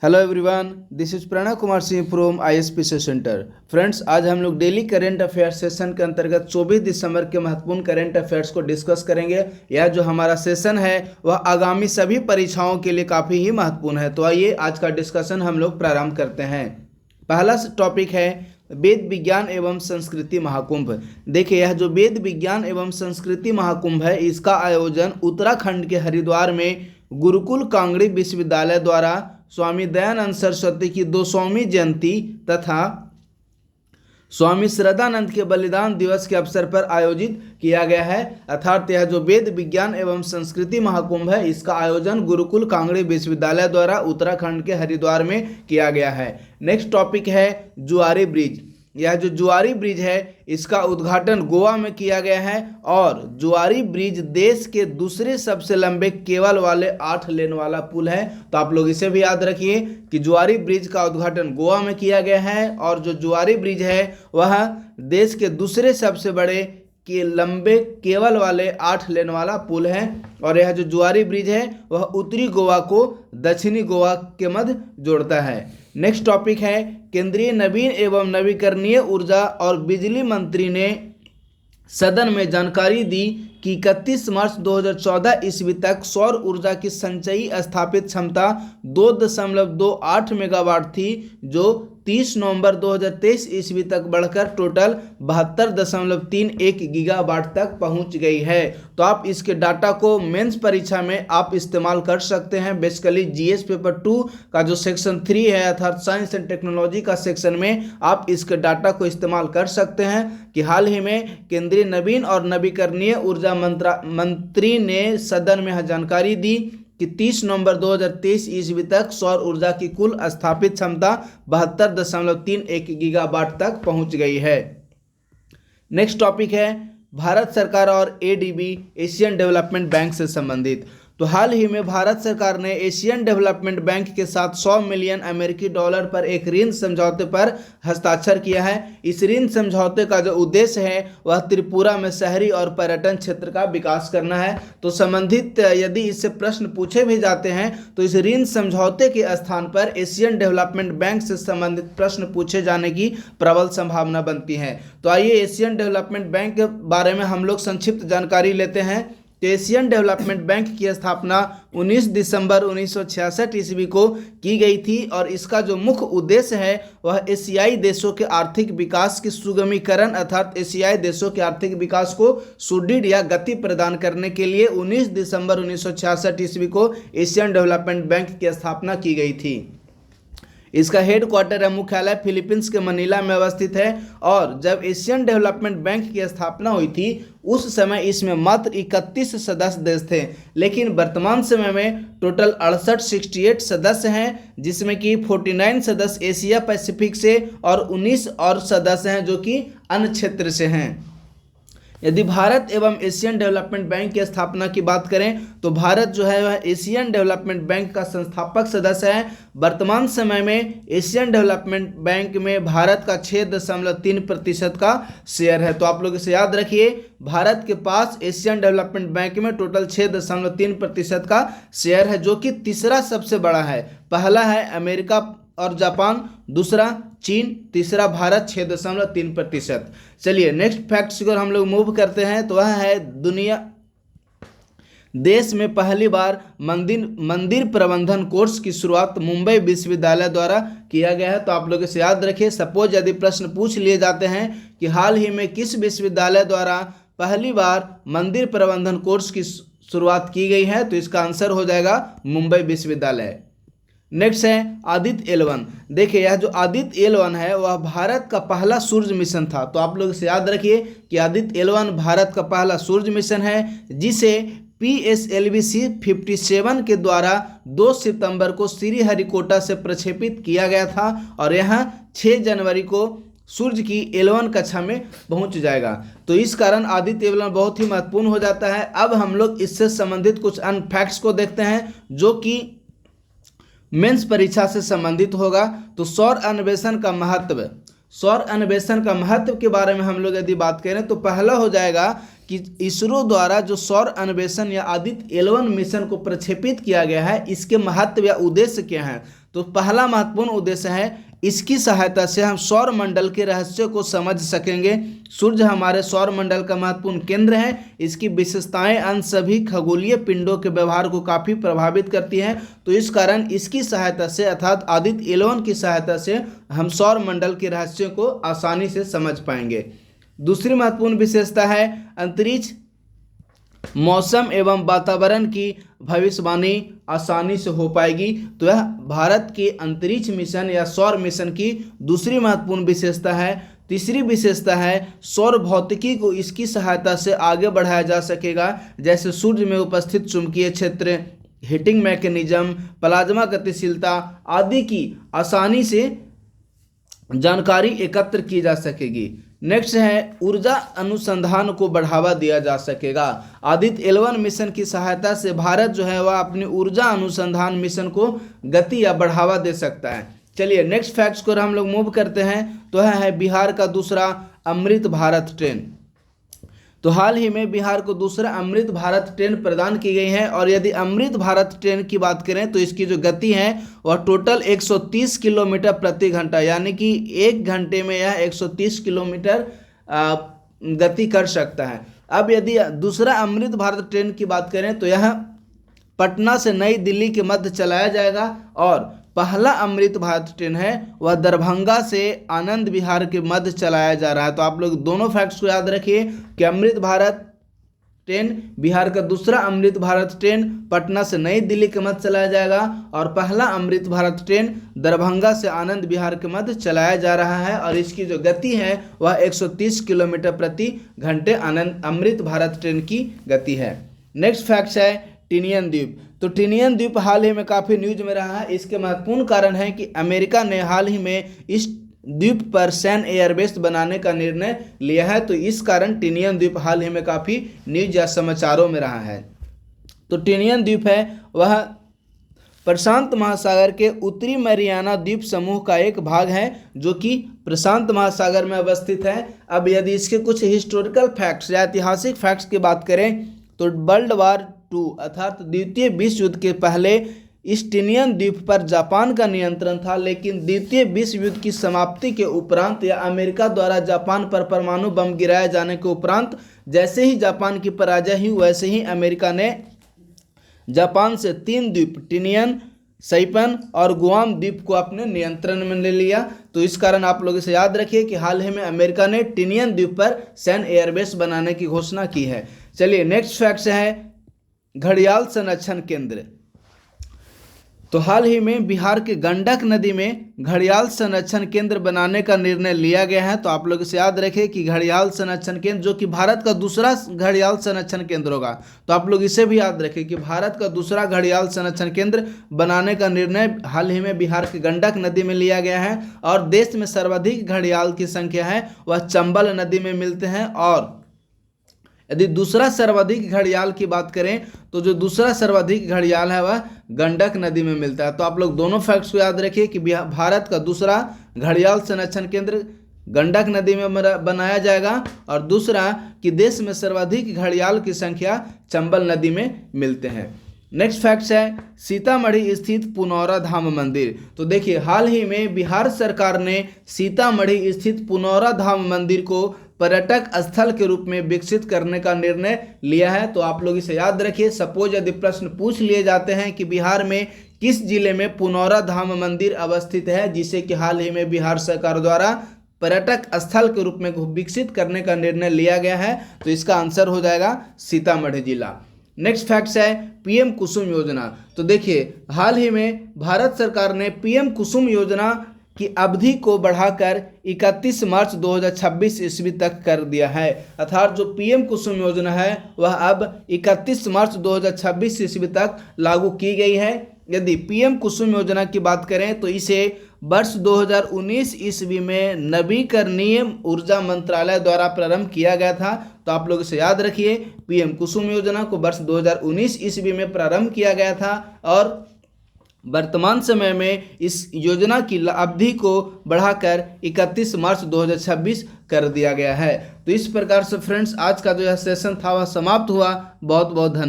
Hello everyone, this is Pranav Kumar Singh from ISPC centre. Friends, आज हम लोग डेली करंट अफेयर सेशन के अंतर्गत 24 दिसंबर के महत्वपूर्ण करंट अफेयर्स को डिस्कस करेंगे। यह जो हमारा सेशन है वह आगामी सभी परीक्षाओं के लिए काफ़ी ही महत्वपूर्ण है। तो आइए आज का डिस्कशन हम लोग प्रारंभ करते हैं। पहला टॉपिक है वेद विज्ञान एवं संस्कृति महाकुंभ। देखिए, यह जो वेद विज्ञान एवं संस्कृति महाकुंभ है, इसका आयोजन उत्तराखंड के हरिद्वार में गुरुकुल कांगड़ी विश्वविद्यालय द्वारा स्वामी दयानंद सरस्वती की 200वीं जयंती तथा स्वामी श्रद्धानंद के बलिदान दिवस के अवसर पर आयोजित किया गया है। अर्थात यह जो वेद विज्ञान एवं संस्कृति महाकुंभ है, इसका आयोजन गुरुकुल कांगड़ी विश्वविद्यालय द्वारा उत्तराखंड के हरिद्वार में किया गया है। नेक्स्ट टॉपिक है जुआरी ब्रिज। यह जो जुआरी ब्रिज है, इसका उद्घाटन गोवा में किया गया है और जुआरी ब्रिज देश के दूसरे सबसे लंबे केबल वाले 8 लेन वाला पुल है। तो आप लोग इसे भी याद रखिए कि जुआरी ब्रिज का उद्घाटन गोवा में किया गया है और जो जुआरी ब्रिज है वह देश के दूसरे सबसे बड़े के लंबे केबल वाले 8 लेन वाला पुल है। और यह जो जुआरी ब्रिज है वह उत्तरी गोवा को दक्षिणी गोवा के मध्य जोड़ता है। नेक्स्ट टॉपिक है केंद्रीय नवीन एवं नवीकरणीय ऊर्जा और बिजली मंत्री ने सदन में जानकारी दी कि 31 मार्च 2014 ईस्वी तक सौर ऊर्जा की संचयी स्थापित क्षमता 2.28 मेगावाट थी, जो 30 नवंबर 2023 ईस्वी तक बढ़कर टोटल 72.31 गीगावाट तक पहुंच गई है। तो आप इसके डाटा को मेंस परीक्षा में आप इस्तेमाल कर सकते हैं। बेसिकली जीएस पेपर 2 का जो सेक्शन 3 है अर्थात साइंस एंड टेक्नोलॉजी का सेक्शन में आप इसके डाटा को इस्तेमाल कर सकते हैं कि हाल ही में केंद्रीय नवीन और नवीकरणीय ऊर्जा मंत्री ने सदन में यह जानकारी दी कि 30 नवंबर 2023 ईस्वी तक सौर ऊर्जा की कुल स्थापित क्षमता 72.31 गीगावाट तक पहुंच गई है। नेक्स्ट टॉपिक है भारत सरकार और एडीबी एशियन डेवलपमेंट बैंक से संबंधित। तो हाल ही में भारत सरकार ने एशियन डेवलपमेंट बैंक के साथ 100 मिलियन अमेरिकी डॉलर पर एक ऋण समझौते पर हस्ताक्षर किया है। इस ऋण समझौते का जो उद्देश्य है वह त्रिपुरा में शहरी और पर्यटन क्षेत्र का विकास करना है। तो संबंधित यदि इससे प्रश्न पूछे भी जाते हैं तो इस ऋण समझौते के स्थान पर एशियन डेवलपमेंट बैंक से संबंधित प्रश्न पूछे जाने की प्रबल संभावना बनती है। तो आइए एशियन डेवलपमेंट बैंक के बारे में हम लोग संक्षिप्त जानकारी लेते हैं। एशियन डेवलपमेंट बैंक की स्थापना 19 दिसंबर 1966 ईस्वी को की गई थी और इसका जो मुख्य उद्देश्य है वह एशियाई देशों के आर्थिक विकास की सुगमीकरण अर्थात एशियाई देशों के आर्थिक विकास को सुदृढ़ या गति प्रदान करने के लिए 19 दिसंबर 1966 ईस्वी को एशियन डेवलपमेंट बैंक की स्थापना की गई थी। इसका हेडक्वार्टर या मुख्यालय फिलीपींस के मनीला में अवस्थित है और जब एशियन डेवलपमेंट बैंक की स्थापना हुई थी उस समय इसमें मात्र 31 सदस्य देश थे, लेकिन वर्तमान समय में टोटल 68 सदस्य हैं, जिसमें कि 49 सदस्य एशिया पैसिफिक से और 19 और सदस्य हैं जो कि अन्य क्षेत्र से हैं। यदि भारत एवं एशियन डेवलपमेंट बैंक की स्थापना की बात करें तो भारत जो है वह एशियन डेवलपमेंट बैंक का संस्थापक सदस्य है। वर्तमान समय में एशियन डेवलपमेंट बैंक में भारत का 6.3% का शेयर है। तो आप लोग इसे याद रखिए, भारत के पास एशियन डेवलपमेंट बैंक में टोटल 6.3% का शेयर है, जो कि तीसरा सबसे बड़ा है। पहला है अमेरिका और जापान, दूसरा चीन, तीसरा भारत 6.3%। चलिए नेक्स्ट फैक्ट्स की ओर हम लोग मूव करते हैं। तो वह है देश में पहली बार मंदिर प्रबंधन कोर्स की शुरुआत मुंबई विश्वविद्यालय द्वारा किया गया है। तो आप लोग इसे याद रखिए। सपोज यदि प्रश्न पूछ लिए जाते हैं कि हाल ही में किस विश्वविद्यालय द्वारा पहली बार मंदिर प्रबंधन कोर्स की शुरुआत की गई है, तो इसका आंसर हो जाएगा मुंबई विश्वविद्यालय। नेक्स्ट है आदित्य L1। देखिए, यह जो आदित्य L1 है वह भारत का पहला सूर्य मिशन था। तो आप लोग इसे याद रखिए कि आदित्य L1 भारत का पहला सूर्य मिशन है, जिसे PSLV-C 57 के द्वारा 2 सितंबर को श्रीहरिकोटा से प्रक्षेपित किया गया था और यहाँ 6 जनवरी को सूर्य की L1 कक्षा में पहुंच जाएगा। तो इस कारण आदित्य L1 बहुत ही महत्वपूर्ण हो जाता है। अब हम लोग इससे संबंधित कुछ अन्य फैक्ट्स को देखते हैं जो कि मेंस परीक्षा से संबंधित होगा। तो सौर अन्वेषण का महत्व के बारे में हम लोग यदि बात करें तो पहला हो जाएगा कि इसरो द्वारा जो सौर अन्वेषण या आदित्य L1 मिशन को प्रक्षेपित किया गया है, इसके महत्व या उद्देश्य क्या है। तो पहला महत्वपूर्ण उद्देश्य है इसकी सहायता से हम सौर मंडल के रहस्य को समझ सकेंगे। सूर्य हमारे सौर मंडल का महत्वपूर्ण केंद्र है। इसकी विशेषताएं अन्य सभी खगोलीय पिंडों के व्यवहार को काफ़ी प्रभावित करती हैं। तो इस कारण इसकी सहायता से अर्थात आदित्य एल1 की सहायता से हम सौर मंडल के रहस्यों को आसानी से समझ पाएंगे। दूसरी महत्वपूर्ण विशेषता है अंतरिक्ष मौसम एवं वातावरण की भविष्यवाणी आसानी से हो पाएगी। तो यह भारत के अंतरिक्ष मिशन या सौर मिशन की दूसरी महत्वपूर्ण विशेषता है। तीसरी विशेषता है सौर भौतिकी को इसकी सहायता से आगे बढ़ाया जा सकेगा, जैसे सूर्य में उपस्थित चुंबकीय क्षेत्र, हीटिंग मैकेनिज्म, प्लाज्मा गतिशीलता आदि की आसानी से जानकारी एकत्र की जा सकेगी। नेक्स्ट है ऊर्जा अनुसंधान को बढ़ावा दिया जा सकेगा। आदित्य एल1 मिशन की सहायता से भारत जो है वह अपनी ऊर्जा अनुसंधान मिशन को गति या बढ़ावा दे सकता है। चलिए नेक्स्ट फैक्ट्स को हम लोग मूव करते हैं। तो है बिहार का दूसरा अमृत भारत ट्रेन। तो हाल ही में बिहार को दूसरा अमृत भारत ट्रेन प्रदान की गई है और यदि अमृत भारत ट्रेन की बात करें तो इसकी जो गति है वह टोटल 130 किलोमीटर प्रति घंटा, यानी कि 1 घंटे में यह 130 किलोमीटर गति कर सकता है। अब यदि दूसरा अमृत भारत ट्रेन की बात करें तो यह पटना से नई दिल्ली के मध्य चलाया जाएगा और पहला अमृत भारत ट्रेन है वह दरभंगा से आनंद विहार के मध्य चलाया जा रहा है। तो आप लोग दोनों फैक्ट्स को याद रखिए कि अमृत भारत ट्रेन बिहार का दूसरा अमृत भारत ट्रेन पटना से नई दिल्ली के मध्य चलाया जाएगा और पहला अमृत भारत ट्रेन दरभंगा से आनंद विहार के मध्य चलाया जा रहा है और इसकी जो गति है वह 130 किलोमीटर प्रति घंटे अमृत भारत ट्रेन की गति है। नेक्स्ट फैक्ट है टिनियन द्वीप। तो टिनियन द्वीप हाल ही में काफ़ी न्यूज में रहा है। इसके महत्वपूर्ण कारण है कि अमेरिका ने हाल ही में इस द्वीप पर सैन्य एयरबेस बनाने का निर्णय लिया है। तो इस कारण टिनियन द्वीप हाल ही में काफ़ी न्यूज या समाचारों में रहा है। तो टिनियन द्वीप है वह प्रशांत महासागर के उत्तरी मैरियाना द्वीप समूह का एक भाग है जो कि प्रशांत महासागर में अवस्थित है। अब यदि इसके कुछ हिस्टोरिकल फैक्ट्स या ऐतिहासिक फैक्ट्स की बात करें तो वर्ल्ड वार 2 अर्थात द्वितीय विश्व युद्ध के पहले इस टिनियन द्वीप पर जापान का नियंत्रण था, लेकिन द्वितीय विश्व युद्ध की समाप्ति के उपरांत या अमेरिका द्वारा जापान पर परमाणु बम गिराए जाने के उपरांत जैसे ही जापान की पराजय हुई वैसे ही अमेरिका ने जापान से 3 द्वीप टिनियन, सैपन और गुआम द्वीप को अपने नियंत्रण में ले लिया। तो इस कारण आप लोग इसे याद रखिए कि हाल ही में अमेरिका ने टिनियन द्वीप पर सैन्य एयरबेस बनाने की घोषणा की है। चलिए नेक्स्ट फैक्ट है घड़ियाल संरक्षण केंद्र। तो हाल ही में बिहार के गंडक नदी में घड़ियाल संरक्षण केंद्र बनाने का निर्णय लिया गया है। तो आप लोग इसे याद रखें कि घड़ियाल संरक्षण केंद्र जो कि भारत का दूसरा घड़ियाल संरक्षण केंद्र होगा। तो आप लोग इसे भी याद रखें कि भारत का दूसरा घड़ियाल संरक्षण केंद्र बनाने का निर्णय हाल ही में बिहार के गंडक नदी में लिया गया है और देश में सर्वाधिक घड़ियाल की संख्या है वह चंबल नदी में मिलते हैं। और यदि दूसरा सर्वाधिक घड़ियाल की बात करें तो जो दूसरा सर्वाधिक घड़ियाल है वह गंडक नदी में मिलता है। तो आप लोग दोनों फैक्ट्स को याद रखिए कि भारत का दूसरा घड़ियाल संरक्षण केंद्र गंडक नदी में बनाया जाएगा और दूसरा कि देश में सर्वाधिक घड़ियाल की संख्या चंबल नदी में मिलते हैं। नेक्स्ट फैक्ट है सीतामढ़ी स्थित पुनौरा धाम मंदिर। तो देखिए हाल ही में बिहार सरकार ने सीतामढ़ी स्थित पुनौरा धाम मंदिर को पर्यटक स्थल के रूप में विकसित करने का निर्णय लिया है। तो आप लोग इसे याद रखिए। सपोज यदि प्रश्न पूछ लिए जाते हैं कि बिहार में किस जिले में पुनौरा धाम मंदिर अवस्थित है जिसे कि हाल ही में बिहार सरकार द्वारा पर्यटक स्थल के रूप में विकसित करने का निर्णय लिया गया है, तो इसका आंसर हो जाएगा सीतामढ़ी जिला। नेक्स्ट फैक्ट्स है पीएम कुसुम योजना। तो देखिए हाल ही में भारत सरकार ने पीएम कुसुम योजना की अवधि को बढ़ाकर 31 मार्च 2026 ईस्वी तक कर दिया है। अर्थात जो पीएम कुसुम योजना है वह अब 31 मार्च 2026 ईस्वी तक लागू की गई है। यदि पीएम कुसुम योजना की बात करें तो इसे वर्ष 2019 ईस्वी में नवीकरणीय ऊर्जा मंत्रालय द्वारा प्रारंभ किया गया था। तो आप लोग इसे याद रखिए, पीएम कुसुम योजना को वर्ष 2019 ईस्वी में प्रारंभ किया गया था और वर्तमान समय में इस योजना की अवधि को बढ़ाकर 31 मार्च 2026 कर दिया गया है। तो इस प्रकार से फ्रेंड्स आज का जो यह सेशन था वह समाप्त हुआ। बहुत बहुत धन्यवाद।